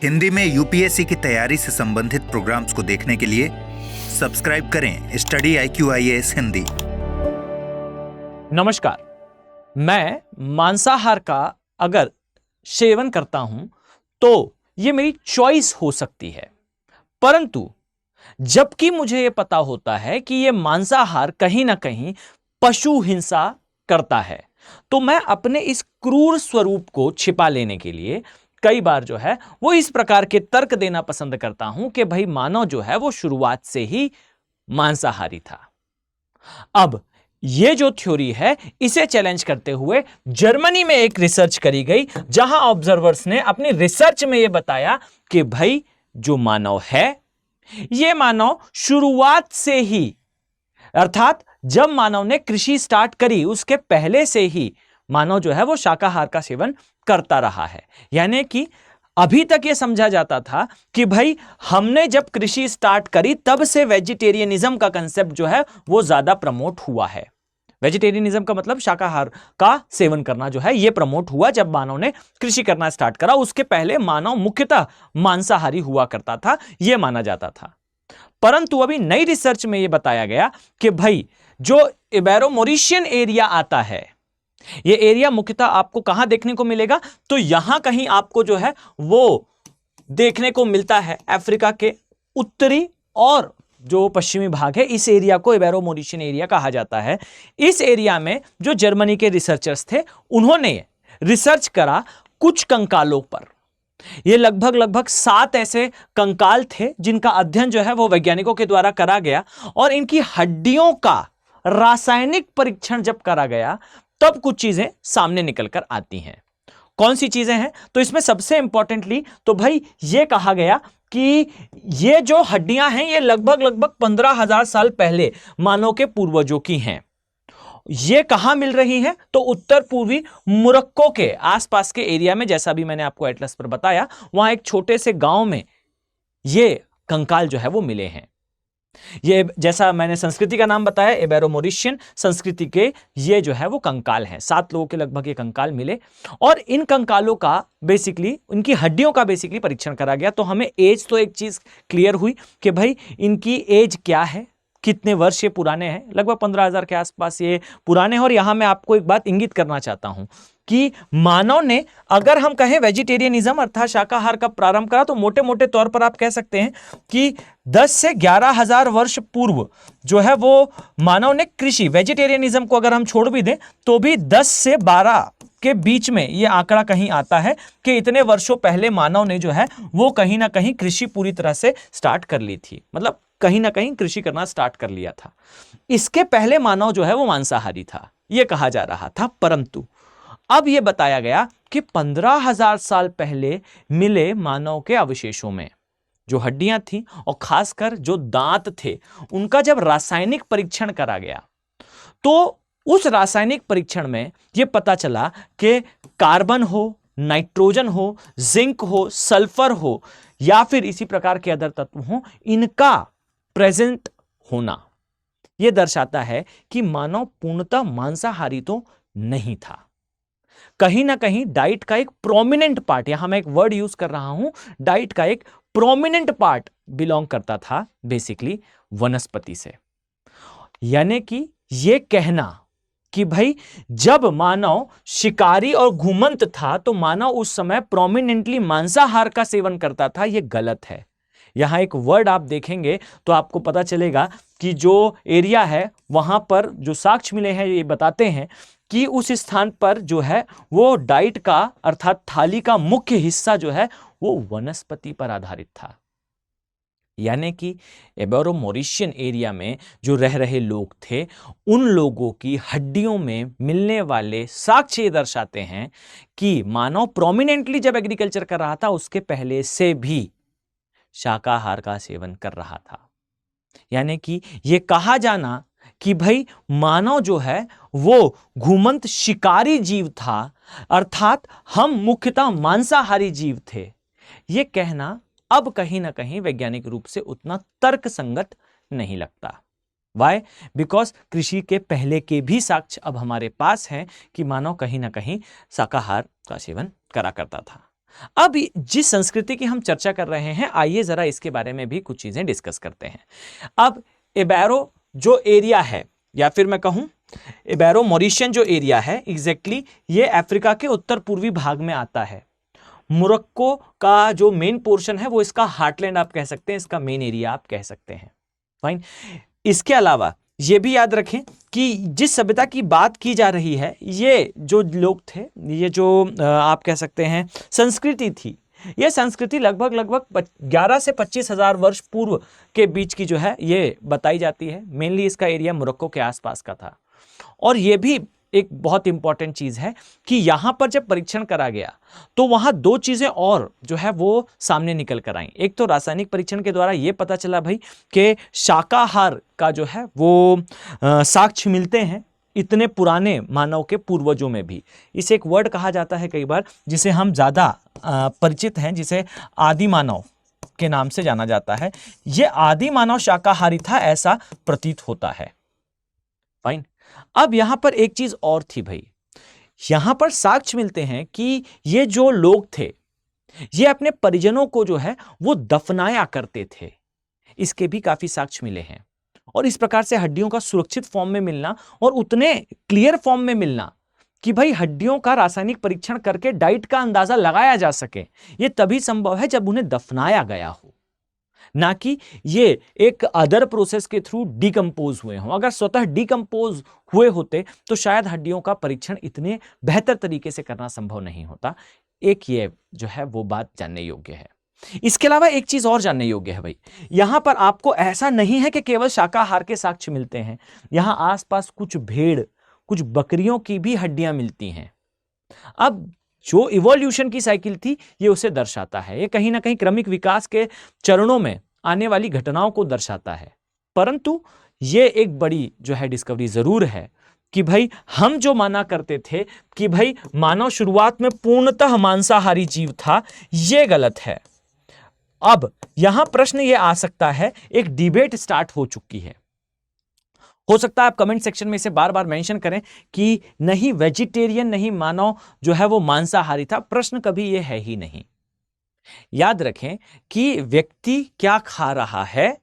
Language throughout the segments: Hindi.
हिंदी में यूपीएससी की तैयारी से संबंधित प्रोग्राम्स को देखने के लिए सब्सक्राइब करें स्टडी IQ IAS हिंदी। नमस्कार, मैं मांसाहार का अगर सेवन करता हूं तो ये मेरी चॉइस हो सकती है, परंतु जबकि मुझे ये पता होता है कि ये मांसाहार कहीं ना कहीं पशु हिंसा करता है, तो मैं अपने इस क्रूर स्वरूप को छिपा लेने के लिए कई बार जो है वो इस प्रकार के तर्क देना पसंद करता हूं कि भाई मानव जो है वो शुरुआत से ही मांसाहारी था। अब ये जो थ्योरी है इसे चैलेंज करते हुए जर्मनी में एक रिसर्च करी गई, जहां ऑब्जर्वर्स ने अपनी रिसर्च में यह बताया कि भाई जो मानव है ये मानव शुरुआत से ही, अर्थात जब मानव ने कृषि स्टार्ट करी उसके पहले से ही मानव जो है वो शाकाहार का सेवन करता रहा है। यानी कि अभी तक ये समझा जाता था कि भाई हमने जब कृषि स्टार्ट करी तब से वेजिटेरियनिज्म का कंसेप्ट जो है वो ज्यादा प्रमोट हुआ है। वेजिटेरियनिज्म का मतलब शाकाहार का सेवन करना जो है ये प्रमोट हुआ जब मानव ने कृषि करना स्टार्ट करा। उसके पहले मानव मुख्यतः मांसाहारी हुआ करता था, यह माना जाता था। परंतु अभी नई रिसर्च में यह बताया गया कि भाई जो इबेरो-मॉरिशियन एरिया आता है, यह एरिया मुख्यतः आपको कहां देखने को मिलेगा, तो यहां कहीं आपको जो है वो देखने को मिलता है अफ्रीका के उत्तरी और जो पश्चिमी भाग है, इस एरिया को इबेरो-मॉरिशियन एरिया कहा जाता है। इस एरिया में जो जर्मनी के रिसर्चर्स थे उन्होंने रिसर्च करा कुछ कंकालों पर। ये लगभग 7 ऐसे कंकाल थे जिनका अध्ययन जो है वो वैज्ञानिकों के द्वारा करा गया, और इनकी हड्डियों का रासायनिक परीक्षण जब करा गया तब कुछ चीजें सामने निकलकर आती हैं। कौन सी चीजें हैं? तो इसमें सबसे इंपॉर्टेंटली तो भाई ये कहा गया कि ये जो हड्डियां हैं ये लगभग 15,000 साल पहले मानव के पूर्वजों की हैं। ये कहां मिल रही हैं? तो उत्तर पूर्वी मोरक्को के आसपास के एरिया में, जैसा भी मैंने आपको एटलस पर बताया, वहां एक छोटे से गांव में ये कंकाल जो है वो मिले हैं। ये जैसा मैंने संस्कृति का नाम बताया, इबेरो-मॉरिशियन संस्कृति के ये जो है वो कंकाल हैं। 7 लोगों के लगभग ये कंकाल मिले और इन कंकालों का बेसिकली, इनकी हड्डियों का बेसिकली परीक्षण करा गया। तो हमें एज तो एक चीज क्लियर हुई कि भाई इनकी एज क्या है, कितने वर्ष ये पुराने हैं। लगभग 15,000 के आसपास ये पुराने हैं। और यहां मैं आपको एक बात इंगित करना चाहता हूं कि मानव ने, अगर हम कहें वेजिटेरियनिज्म अर्थात शाकाहार का प्रारंभ करा, तो मोटे मोटे तौर पर आप कह सकते हैं कि 10 से 11,000 वर्ष पूर्व जो है वो मानव ने कृषि, वेजिटेरियनिज्म को अगर हम छोड़ भी दें तो भी 10 से 12 के बीच में ये आंकड़ा कहीं आता है कि इतने वर्षों पहले मानव ने जो है वो कहीं ना कहीं कृषि पूरी तरह से स्टार्ट कर ली थी, मतलब कहीं ना कहीं कृषि करना स्टार्ट कर लिया था। इसके पहले मानव जो है वो मांसाहारी था, यह कहा जा रहा था। परंतु अब यह बताया गया कि 15,000 साल पहले मिले मानव के अवशेषों में जो हड्डियां थी और खासकर जो दांत थे, उनका जब रासायनिक परीक्षण करा गया तो उस रासायनिक परीक्षण में यह पता चला कि कार्बन हो, नाइट्रोजन हो, जिंक हो, सल्फर हो या फिर इसी प्रकार के अदर तत्व हो, इनका प्रेजेंट होना यह दर्शाता है कि मानव पूर्णतः मांसाहारी तो नहीं था। कहीं ना कहीं डाइट का एक प्रोमिनेंट पार्ट, यहां मैं एक वर्ड यूज कर रहा हूं, डाइट का एक प्रोमिनेंट पार्ट बिलोंग करता था बेसिकली वनस्पति से। यानी कि यह कहना कि भाई जब मानव शिकारी और घुमंत था तो मानव उस समय प्रोमिनेंटली मांसाहार का सेवन करता था, यह गलत है। यहां एक वर्ड आप देखेंगे तो आपको पता चलेगा कि जो एरिया है वहां पर जो साक्ष्य मिले हैं ये बताते हैं कि उस स्थान पर जो है वो डाइट का अर्थात थाली का मुख्य हिस्सा जो है वो वनस्पति पर आधारित था। यानी कि इबेरो-मॉरिशियन एरिया में जो रह रहे लोग थे, उन लोगों की हड्डियों में मिलने वाले साक्ष्य ये दर्शाते हैं कि मानव प्रोमिनेंटली जब एग्रीकल्चर कर रहा था उसके पहले से भी शाकाहार का सेवन कर रहा था। यानी कि यह कहा जाना कि भाई मानव जो है वो घुमंत शिकारी जीव था, अर्थात हम मुख्यतः मांसाहारी जीव थे, यह कहना अब कहीं ना कहीं वैज्ञानिक रूप से उतना तर्क संगत नहीं लगता। वाई? बिकॉज कृषि के पहले के भी साक्ष्य अब हमारे पास हैं कि मानव कहीं ना कहीं शाकाहार का सेवन करा करता था। अब जिस संस्कृति की हम चर्चा कर रहे हैं, आइए जरा इसके बारे में भी कुछ चीजें डिस्कस करते हैं। अब इबेरो जो एरिया है, या फिर मैं कहूं इबेरो मॉरिशियन जो एरिया है, एग्जैक्टली ये अफ्रीका के उत्तर पूर्वी भाग में आता है। मोरक्को का जो मेन पोर्शन है वो इसका हार्टलैंड आप कह सकते हैं, इसका मेन एरिया आप कह सकते हैं। फाइन। इसके अलावा ये भी याद रखें कि जिस सभ्यता की बात की जा रही है, ये जो लोग थे, ये जो आप कह सकते हैं संस्कृति थी, ये संस्कृति लगभग 11 से 25 हजार वर्ष पूर्व के बीच की जो है ये बताई जाती है। मेनली इसका एरिया मोरक्को के आसपास का था। और ये भी एक बहुत इंपॉर्टेंट चीज है कि यहां पर जब परीक्षण करा गया तो वहां दो चीजें और जो है वो सामने निकल कर आई। एक तो रासायनिक परीक्षण के द्वारा ये पता चला भाई कि शाकाहार का जो है वो साक्ष्य मिलते हैं इतने पुराने मानव के पूर्वजों में भी। इसे एक वर्ड कहा जाता है कई बार जिसे हम ज्यादा परिचित हैं, जिसे आदि मानव के नाम से जाना जाता है। ये आदि मानव शाकाहारी था ऐसा प्रतीत होता है। फाइन। अब यहां पर एक चीज और थी भाई, यहां पर साक्ष्य मिलते हैं कि ये जो लोग थे ये अपने परिजनों को जो है वो दफनाया करते थे। इसके भी काफी साक्ष्य मिले हैं। और इस प्रकार से हड्डियों का सुरक्षित फॉर्म में मिलना और उतने क्लियर फॉर्म में मिलना कि भाई हड्डियों का रासायनिक परीक्षण करके डाइट का अंदाजा लगाया जा सके, ये तभी संभव है जब उन्हें दफनाया गया हो, ना कि ये एक अदर प्रोसेस के थ्रू डिकम्पोज हुए हों। अगर स्वतः डिकम्पोज हुए होते तो शायद हड्डियों का परीक्षण इतने बेहतर तरीके से करना संभव नहीं होता। एक ये जो है वो बात जानने योग्य है। इसके अलावा एक चीज और जानने योग्य है भाई, यहां पर आपको ऐसा नहीं है कि केवल शाकाहार के साक्ष्य मिलते हैं। यहां आसपास कुछ भेड़, कुछ बकरियों की भी हड्डियां मिलती हैं। अब जो इवोल्यूशन की साइकिल थी ये उसे दर्शाता है। ये कहीं ना कहीं क्रमिक विकास के चरणों में आने वाली घटनाओं को दर्शाता है। परंतु ये एक बड़ी जो है डिस्कवरी जरूर है कि भाई हम जो माना करते थे कि भाई मानव शुरुआत में पूर्णतः मांसाहारी जीव था, ये गलत है। अब यहां प्रश्न ये आ सकता है, एक डिबेट स्टार्ट हो चुकी है। हो सकता है आप कमेंट सेक्शन में इसे बार बार मेंशन करें कि नहीं वेजिटेरियन नहीं मानव जो है वो मांसाहारी था। प्रश्न कभी ये है ही नहीं। याद रखें कि व्यक्ति क्या खा रहा है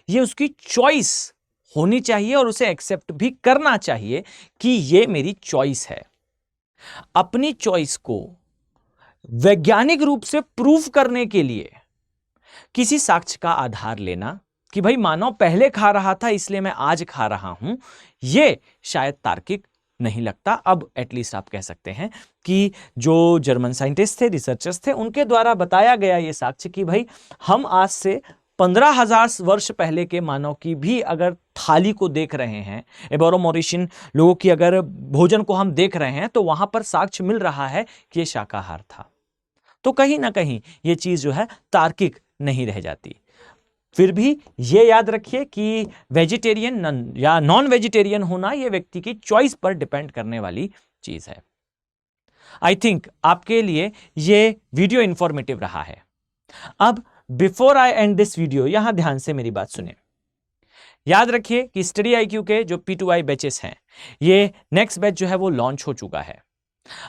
ये उसकी चॉइस होनी चाहिए और उसे एक्सेप्ट भी करना चाहिए कि ये मेरी चॉइस है। अपनी चॉइस को वैज्ञानिक रूप से प्रूव करने के लिए किसी साक्ष्य का आधार लेना कि भाई मानव पहले खा रहा था इसलिए मैं आज खा रहा हूं, ये शायद तार्किक नहीं लगता। अब एटलीस्ट आप कह सकते हैं कि जो जर्मन साइंटिस्ट थे, रिसर्चर्स थे, उनके द्वारा बताया गया ये साक्ष्य कि भाई हम आज से 15,000 वर्ष पहले के मानव की भी अगर थाली को देख रहे हैं, इबेरो मॉरिशियन लोगों की अगर भोजन को हम देख रहे हैं, तो वहां पर साक्ष्य मिल रहा है कि यह शाकाहार था। तो कहीं ना कहीं यह चीज जो है तार्किक नहीं रह जाती। फिर भी यह याद रखिए कि वेजिटेरियन या नॉन वेजिटेरियन होना यह व्यक्ति की चॉइस पर डिपेंड करने वाली चीज है। आई थिंक आपके लिए यह वीडियो इंफॉर्मेटिव रहा है। अब before I and this video, यहां ध्यान से मेरी बात सुने। याद रखिए कि स्टडी IQ के जो P2I बैचेस हैं, ये नेक्स्ट बैच जो है वो लॉन्च हो चुका है।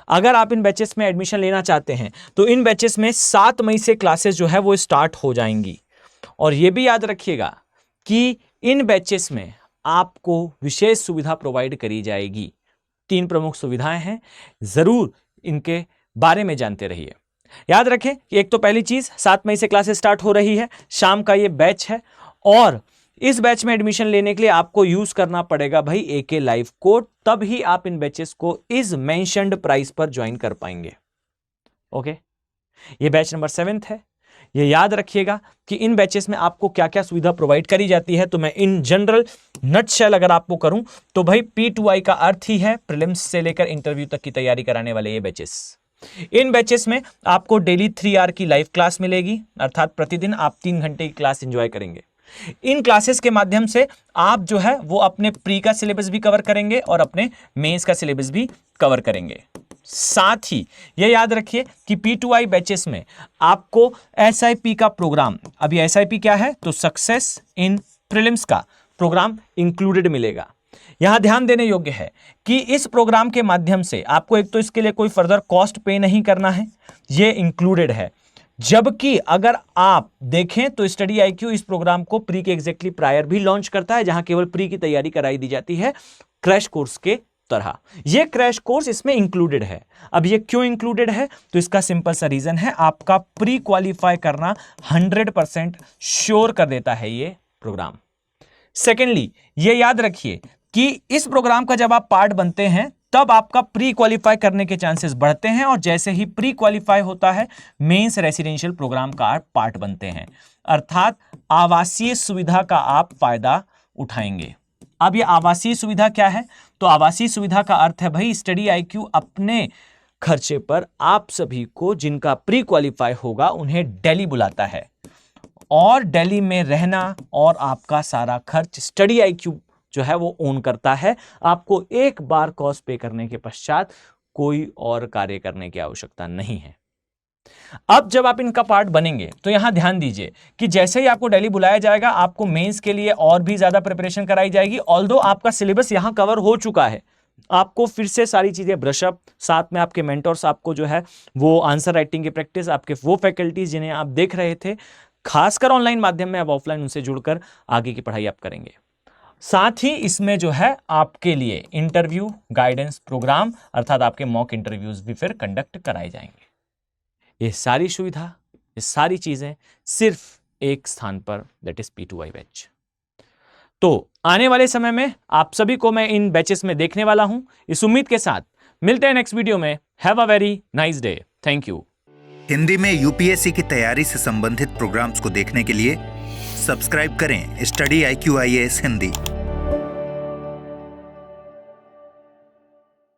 अगर आप इन बैचेस में एडमिशन लेना चाहते हैं तो इन बैचेस में 7 मई से क्लासेस जो है वो स्टार्ट हो जाएंगी। और यह भी याद रखिएगा कि इन बैचेस में आपको विशेष सुविधा प्रोवाइड करी जाएगी। 3 प्रमुख सुविधाएं हैं, जरूर इनके बारे में जानते रहिए। याद रखें कि एक तो पहली चीज 7 मई से क्लासेस स्टार्ट हो रही है, शाम का ये बैच है। और इस बैच में एडमिशन लेने के लिए आपको यूज करना पड़ेगा भाई AK लाइव कोड, तब ही आप इन बैचेस को इस मेंशन्ड प्राइस पर ज्वाइन कर पाएंगे। ओके, ये बैच नंबर 7 है। ये याद रखिएगा कि इन बैचेस में आपको क्या क्या सुविधा प्रोवाइड करी जाती है। तो मैं इन जनरल नटशेल अगर आपको करूं तो भाई P2I का अर्थ ही है प्रीलिम्स से लेकर इंटरव्यू तक की तैयारी कराने वाले ये बैचेस। इन बैचेस में आपको डेली 3 आवर की लाइव क्लास मिलेगी, अर्थात प्रतिदिन आप 3 घंटे की क्लास एंजॉय करेंगे। इन क्लासेस के माध्यम से आप जो है वो अपने प्री का सिलेबस भी कवर करेंगे और अपने मेंस का सिलेबस भी कवर करेंगे। साथ ही यह याद रखिए कि P2I बैचेस में आपको SIP का प्रोग्राम, अभी SIP क्या है तो सक्सेस इन प्रीलिम्स का प्रोग्राम इंक्लूडेड मिलेगा। यहां ध्यान देने योग्य है कि इस प्रोग्राम के माध्यम से आपको एक तो इसके लिए कोई फर्दर कॉस्ट पे नहीं करना है, ये इंक्लूडेड है। जबकि अगर आप देखें तो स्टडी आईक्यू इस प्रोग्राम को प्री के एग्जैक्टली प्रायर भी लॉन्च करता है, जहां केवल प्री की तैयारी कराई दी जाती है क्रैश कोर्स के तरह। यह क्रैश कोर्स इसमें इंक्लूडेड है। अब ये क्यों इंक्लूडेड है? तो इसका सिंपल सा रीजन है, आपका प्री क्वालिफाई करना 100% श्योर कर देता है ये प्रोग्राम। सेकेंडली, ये याद रखिए कि इस प्रोग्राम का जब आप पार्ट बनते हैं तब आपका प्री क्वालिफाई करने के चांसेस बढ़ते हैं, और जैसे ही प्री क्वालिफाई होता है मेंस रेसिडेंशियल प्रोग्राम का आप पार्ट बनते हैं, अर्थात आवासीय सुविधा का आप फायदा उठाएंगे। अब ये आवासीय सुविधा क्या है? तो आवासीय सुविधा का अर्थ है भाई स्टडी आईक्यू अपने खर्चे पर आप सभी को, जिनका प्री क्वालिफाई होगा, उन्हें दिल्ली बुलाता है, और दिल्ली में रहना और आपका सारा खर्च स्टडी आईक्यू जो है वो ओन करता है। आपको एक बार कॉस्ट पे करने के पश्चात कोई और कार्य करने की आवश्यकता नहीं है। अब जब आप इनका पार्ट बनेंगे तो यहां ध्यान दीजिए कि जैसे ही आपको दिल्ली बुलाया जाएगा, आपको मेंस के लिए और भी ज्यादा प्रिपरेशन कराई जाएगी। ऑल्दो आपका सिलेबस यहां कवर हो चुका है, आपको फिर से सारी चीजें ब्रशअप, साथ में आपके मेंटर्स आपको जो है वो आंसर राइटिंग की प्रैक्टिस, आपके वो फैकल्टीज जिन्हें आप देख रहे थे खासकर ऑनलाइन माध्यम में, अब ऑफलाइन उनसे जुड़कर आगे की पढ़ाई आप करेंगे। साथ ही इसमें जो है आपके लिए इंटरव्यू गाइडेंस प्रोग्राम, अर्थात आपके मॉक इंटरव्यूज भी फिर कंडक्ट कराए जाएंगे। ये सारी सुविधा, ये सारी चीजें सिर्फ एक स्थान पर, दैट इज P2I बैच। तो आने वाले समय में आप सभी को मैं इन बैचेस में देखने वाला हूं। इस उम्मीद के साथ मिलते हैं नेक्स्ट वीडियो में। Have a very nice day. Thank you. Hindi में यूपीएससी की तैयारी से संबंधित प्रोग्राम्स को देखने के लिए सब्सक्राइब करें स्टडी IQ IAS हिंदी।